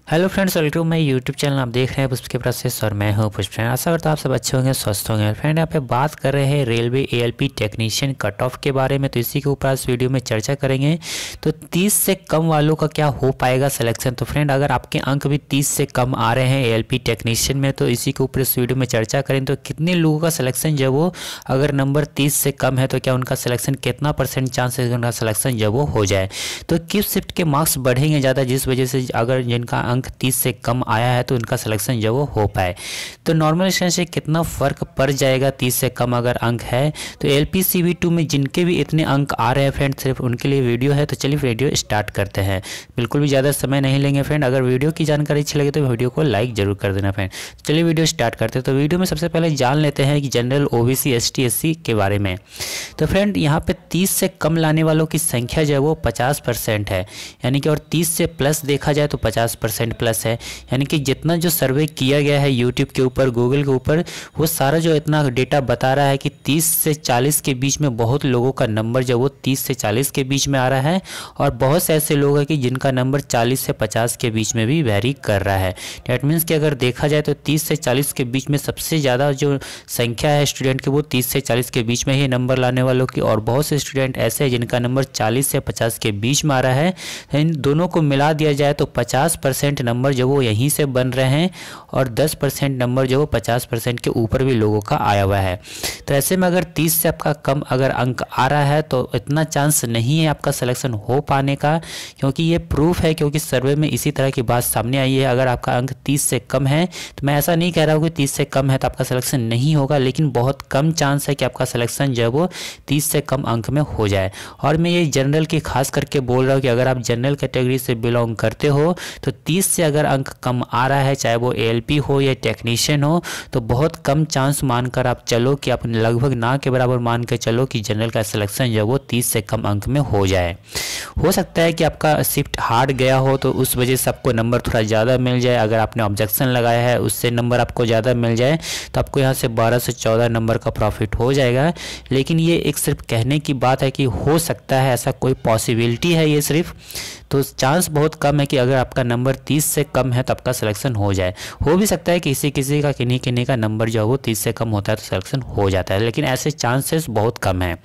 Hello friends, welcome my YouTube channel. आप देख रहे हैं पुष्प के प्रोसेस और मैं हूं पुष्प। फ्रेंड आशा करता हूं आप सब अच्छे होंगे, स्वस्थ होंगे। फ्रेंड यहाँ पे बात कर रहे हैं railway ALP technician cut off के बारे में, तो इसी के ऊपर इस वीडियो में चर्चा करेंगे। तो 30 से कम वालों का क्या हो पाएगा सिलेक्शन। तो फ्रेंड अगर आपके अंक भी 30 से कम आ रहे हैं एएलपी टेक्नीशियन में, तो इसी के ऊपर इस वीडियो में चर्चा करें। तो कितने लोगों का सिलेक्शन जब वो अगर नंबर 30 से कम है तो क्या उनका सिलेक्शन, कितना % चांस है उनका सिलेक्शन जब वो हो जाए। तो किस शिफ्ट के मार्क्स बढ़ेंगे ज़्यादा, जिस वजह से अगर जिनका अंक 30 से कम आया है तो उनका सिलेक्शन जो वो हो पाए। तो नॉर्मल स्टूडेंट से कितना फ़र्क पड़ जाएगा 30 से कम अगर अंक है। तो एलपी CV2 में जिनके भी इतने अंक आ रहे हैं फ्रेंड, सिर्फ उनके लिए वीडियो है। तो चलिए वीडियो स्टार्ट करते हैं, बिल्कुल भी ज़्यादा समय नहीं लेंगे फ्रेंड। अगर वीडियो की जानकारी अच्छी लगे तो वीडियो को लाइक जरूर कर देना फ्रेंड। चलिए वीडियो स्टार्ट करते हैं। तो वीडियो में सबसे पहले जान लेते हैं कि जनरल OBC ST SC के बारे में। तो फ्रेंड यहाँ पे 30 से कम लाने वालों की संख्या जो है वो 50% है, यानी कि और 30 से प्लस देखा जाए तो 50% प्लस है। यानी कि जितना जो सर्वे किया गया है यूट्यूब के ऊपर, गूगल के ऊपर, वो सारा जो इतना डेटा बता रहा है कि 30 से 40 के बीच में बहुत लोगों का नंबर जो वो 30 से 40 के बीच में आ रहा है, और बहुत से ऐसे लोग हैं कि जिनका नंबर 40 से 50 के बीच में भी वेरी कर रहा है। डैट मीन्स कि अगर देखा जाए तो 30 से 40 के बीच में सबसे ज़्यादा जो संख्या है स्टूडेंट की वो 30 से 40 के बीच में ही नंबर लाने वालों की, और बहुत से स्टूडेंट ऐसे हैं जिनका नंबर 40 से 50 के बीच में आ रहा है। इन दोनों को मिला दिया जाए तो 50% नंबर जो वो यहीं से बन रहे हैं, और 10% नंबर जो वो 50% के ऊपर भी लोगों का आया हुआ है। तो ऐसे में अगर 30 से आपका कम अगर अंक आ रहा है तो इतना चांस नहीं है आपका सिलेक्शन हो पाने का, क्योंकि ये प्रूफ है, क्योंकि सर्वे में इसी तरह की बात सामने आई है। अगर आपका अंक 30 से कम है, तो मैं ऐसा नहीं कह रहा हूँ कि 30 से कम है तो आपका सिलेक्शन नहीं होगा, लेकिन बहुत कम चांस है कि आपका सिलेक्शन जो है वो 30 से कम अंक में हो जाए। और मैं ये जनरल की खास करके बोल रहा हूँ कि अगर आप जनरल कैटेगरी से बिलोंग करते हो तो 30 से अगर अंक कम आ रहा है, चाहे वो ALP हो या टेक्नीशियन हो, तो बहुत कम चांस मानकर आप चलो कि आप लगभग ना के बराबर मान के चलो कि जनरल का सिलेक्शन जो वो 30 से कम अंक में हो जाए। हो सकता है कि आपका शिफ्ट हार्ड गया हो तो उस वजह से आपको नंबर थोड़ा ज़्यादा मिल जाए। अगर आपने ऑब्जेक्शन लगाया है उससे नंबर आपको ज़्यादा मिल जाए तो आपको यहाँ से 12 से 14 नंबर का प्रॉफिट हो जाएगा। लेकिन ये एक सिर्फ कहने की बात है कि हो सकता है, ऐसा कोई पॉसिबिलिटी है ये सिर्फ। तो चांस बहुत कम है कि अगर आपका नंबर 30 से कम है तो आपका सिलेक्शन हो जाए। हो भी सकता है किसी किसी का किन्हीं का नंबर जो है वो 30 से कम होता है तो सिलेक्शन हो जाता है, लेकिन ऐसे चांसेस बहुत कम है।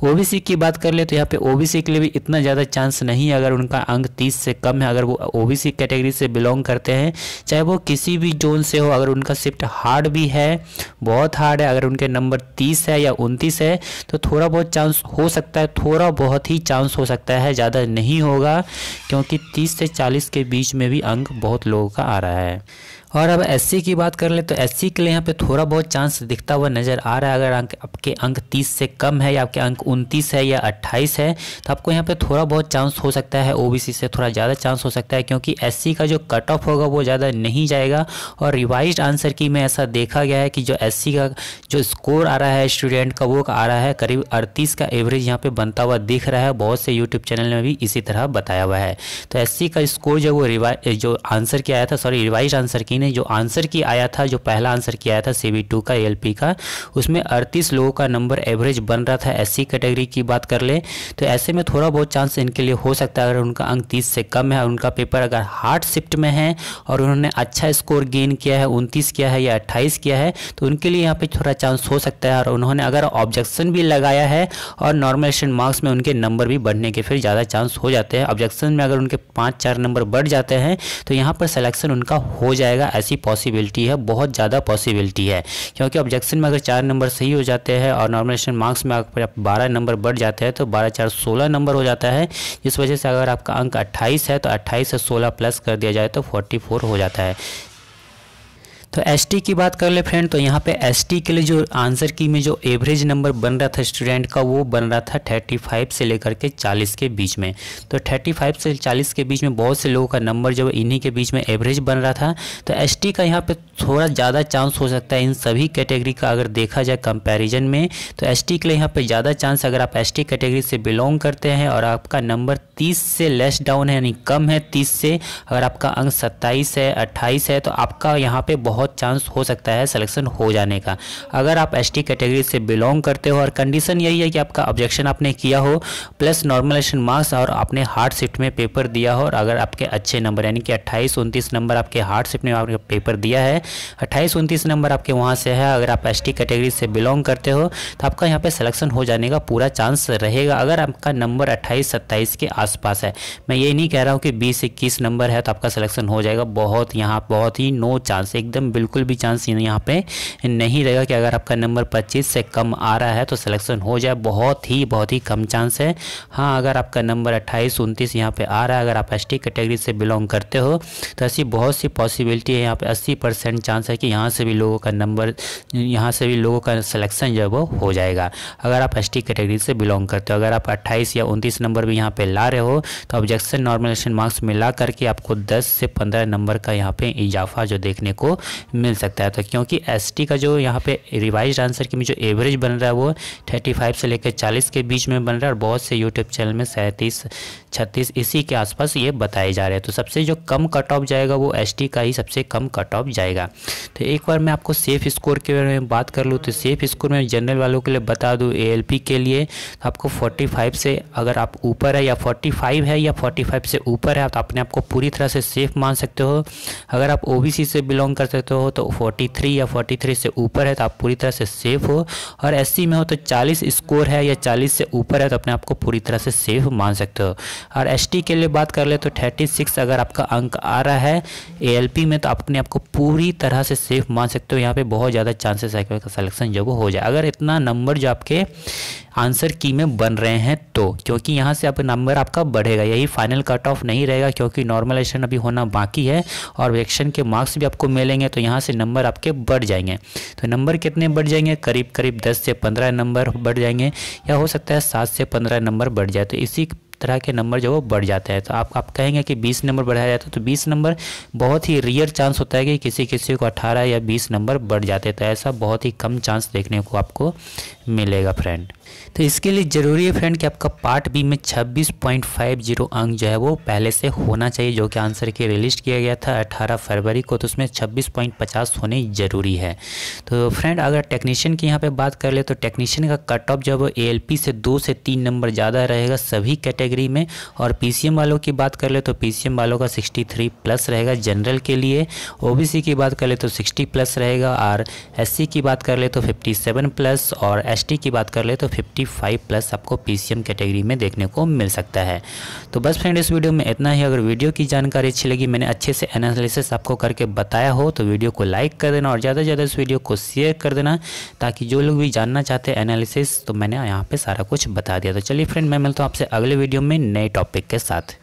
OBC की बात कर ले तो यहाँ पे OBC के लिए भी इतना ज़्यादा चांस नहीं है। अगर उनका अंक 30 से कम है, अगर वो OBC कैटेगरी से बिलोंग करते हैं, चाहे वो किसी भी जोन से हो, अगर उनका शिफ्ट हार्ड भी है, बहुत हार्ड है, अगर उनके नंबर 30 है या 29 है, तो थोड़ा बहुत चांस हो सकता है, थोड़ा बहुत ही चांस हो सकता है, ज़्यादा नहीं होगा, क्योंकि 30 से 40 के बीच में भी अंक बहुत लोगों का आ रहा है। और अब SC की बात कर ले तो SC के लिए यहाँ पे थोड़ा बहुत चांस दिखता हुआ नज़र आ रहा है। अगर आपके अंक 30 से कम है या आपके अंक 29 है या 28 है तो आपको यहाँ पे थोड़ा बहुत चांस हो सकता है। OBC से थोड़ा ज़्यादा चांस हो सकता है, क्योंकि SC का जो कट ऑफ होगा वो ज़्यादा नहीं जाएगा। और रिवाइज्ड आंसर की में ऐसा देखा गया है कि जो SC का जो स्कोर आ रहा है स्टूडेंट का, वो आ रहा है करीब 38 का एवरेज यहाँ पर बनता हुआ दिख रहा है। बहुत से यूट्यूब चैनल में भी इसी तरह बताया हुआ है। तो SC का स्कोर जो वो जो आंसर की आया था, सॉरी रिवाइज्ड आंसर की जो आंसर की आया था, जो पहला आंसर की आया था CV2 का ALP का, उसमें 38 लोगों का नंबर एवरेज बन रहा था। SC कैटेगरी की बात कर ले तो ऐसे में थोड़ा बहुत चांस इनके लिए हो सकता है। अगर उनका अंक 30 से कम है और उनका पेपर अगर हार्ड शिफ्ट में है और उन्होंने अच्छा स्कोर गेन किया है, 29 किया है या 28 किया है, तो उनके लिए यहाँ पे थोड़ा चांस हो सकता है। और उन्होंने अगर ऑब्जेक्शन भी लगाया है और नॉर्मल स्टैंडर्ड मार्क्स में उनके नंबर भी बढ़ने के फिर ज़्यादा चांस हो जाते हैं। ऑब्जेक्शन में अगर उनके 5-4 नंबर बढ़ जाते हैं तो यहाँ पर सिलेक्शन उनका हो जाएगा, ऐसी पॉसिबिलिटी है, बहुत ज़्यादा पॉसिबिलिटी है। क्योंकि ऑब्जेक्शन में अगर 4 नंबर सही हो जाते हैं और नॉर्मल मार्क्स में अगर 12 नंबर बढ़ जाते हैं तो 12-4 16 नंबर हो जाता है। जिस वजह से अगर आपका अंक 28 है तो 28 से 16 प्लस कर दिया जाए तो 44 हो जाता है। तो ST की बात कर ले फ्रेंड, तो यहाँ पे ST के लिए जो आंसर की में जो एवरेज नंबर बन रहा था स्टूडेंट का, वो बन रहा था 35 से लेकर के 40 के बीच में। तो 35 से 40 के बीच में बहुत से लोगों का नंबर जो इन्हीं के बीच में एवरेज बन रहा था। तो ST का यहाँ पे थोड़ा ज़्यादा चांस हो सकता है इन सभी कैटेगरी का अगर देखा जाए कंपैरिजन में। तो ST के लिए यहाँ पे ज़्यादा चांस, अगर आप ST कैटेगरी से बिलोंग करते हैं और आपका नंबर 30 से लेस डाउन है, यानी कम है 30 से, अगर आपका अंक 27 है 28 है, तो आपका यहाँ पे बहुत बहुत चांस हो सकता है सिलेक्शन हो जाने का। अगर आप एसटी कैटेगरी से बिलोंग करते हो और कंडीशन यही है कि आपका ऑब्जेक्शन आपने किया हो प्लस नॉर्मलाइजेशन मार्क्स और आपने हार्ड शिफ्ट में पेपर दिया हो, और अगर आपके अच्छे नंबर यानी कि 28-29 नंबर आपके हार्ड शिफ्ट में आपने पेपर दिया है, 28-29 नंबर आपके वहाँ से है, अगर आप एसटी कैटेगरी से बिलोंग करते हो तो आपका यहाँ पे सिलेक्शन हो जाने का पूरा चांस रहेगा। अगर आपका नंबर 28-27 के आसपास है, मैं ये नहीं कह रहा हूँ कि 20-21 नंबर है तो आपका सिलेक्शन हो जाएगा, बहुत ही नो चांस, एकदम बिल्कुल भी चांस यहाँ पे नहीं रहेगा कि अगर आपका नंबर 25 से कम आ रहा है तो सिलेक्शन हो जाए, बहुत ही कम चांस है। हाँ, अगर आपका नंबर 28-29 यहाँ पे आ रहा है, अगर आप एसटी कैटेगरी से बिलोंग करते हो तो ऐसी बहुत सी पॉसिबिलिटी है, यहाँ पे 80% चांस है कि यहाँ से भी लोगों का सिलेक्शन जो है वो हो जाएगा अगर आप एसटी कैटेगरी से बिलोंग करते हो। अगर आप 28 या 29 नंबर भी यहाँ पे ला रहे हो तो ऑब्जेक्शन नॉर्मलाइजेशन मार्क्स मिला करके आपको 10 से 15 नंबर का यहाँ पे इजाफा जो देखने को मिल सकता है। तो क्योंकि एसटी का जो यहाँ पे रिवाइज आंसर की जो एवरेज बन रहा है वो 35 से लेकर 40 के बीच में बन रहा है, और बहुत से यूट्यूब चैनल में 37-36 इसी के आसपास ये बताए जा रहे हैं। तो सबसे जो कम कट ऑफ जाएगा वो एसटी का ही सबसे कम कट ऑफ जाएगा। तो एक बार मैं आपको सेफ स्कोर के बारे में बात कर लूँ तो सेफ स्कोर में जनरल वालों के लिए बता दूँ, एएलपी के लिए तो आपको 45 से अगर आप ऊपर है या 45 है या 45 से ऊपर है तो अपने आप को पूरी तरह से सेफ मान सकते हो। अगर आप ओबीसी से बिलोंग कर सकते हो तो 43 या 43 से ऊपर है तो आप पूरी तरह से सेफ हो, और एससी में हो तो 40 स्कोर है या 40 से ऊपर है तो अपने आप को पूरी तरह से सेफ मान सकते हो। और एसटी के लिए बात कर ले तो 36 अगर आपका अंक आ रहा है एएलपी में तो अपने आप को पूरी तरह से सेफ मान सकते हो। यहाँ पे बहुत ज़्यादा चांसेस है कि सिलेक्शन जो वो हो जाए अगर इतना नंबर जो आपके आंसर की में बन रहे हैं तो, क्योंकि यहाँ से आप नंबर आपका बढ़ेगा, यही फाइनल कट ऑफ नहीं रहेगा क्योंकि नॉर्मलाइजेशन अभी होना बाकी है और वेक्शन के मार्क्स भी आपको मिलेंगे तो यहाँ से नंबर आपके बढ़ जाएंगे। तो नंबर कितने बढ़ जाएंगे, करीब 10 से 15 नंबर बढ़ जाएंगे, या हो सकता है 7 से 15 नंबर बढ़ जाए। तो इसी तरह के नंबर जो वो बढ़ जाते हैं। तो आप कहेंगे कि 20 नंबर बढ़ाया जाता है तो 20 नंबर बहुत ही रेयर चांस होता है कि किसी को 18 या 20 नंबर बढ़ जाते हैं, तो ऐसा बहुत ही कम चांस देखने को आपको मिलेगा फ्रेंड। तो इसके लिए ज़रूरी है फ्रेंड कि आपका पार्ट बी में 26.50 अंक जो है वो पहले से होना चाहिए, जो कि आंसर के रिलीज किया गया था 18 फरवरी को, तो उसमें 26.50 होने ज़रूरी है। तो फ्रेंड अगर टेक्नीशियन की यहाँ पे बात कर ले तो टेक्नीशियन का कट ऑफ जब एएलपी से 2 से 3 नंबर ज़्यादा रहेगा सभी कैटेगरी में, और पीसीएम वालों की बात कर ले तो पीसीएम वालों का 63 प्लस रहेगा जनरल के लिए, ओबीसी की बात कर ले तो 60 प्लस रहेगा, और एससी की बात कर ले तो 57 प्लस, और एसटी की बात कर ले तो 55 प्लस आपको पीसीएम कैटेगरी में देखने को मिल सकता है। तो बस फ्रेंड इस वीडियो में इतना ही। अगर वीडियो की जानकारी अच्छी लगी, मैंने अच्छे से एनालिसिस आपको करके बताया हो तो वीडियो को लाइक कर देना और ज़्यादा से ज़्यादा इस वीडियो को शेयर कर देना, ताकि जो लोग भी जानना चाहते हैं एनालिसिस तो मैंने यहाँ पे सारा कुछ बता दिया। तो चलिए फ्रेंड मैं मिलता हूँ आपसे अगले वीडियो में नए टॉपिक के साथ।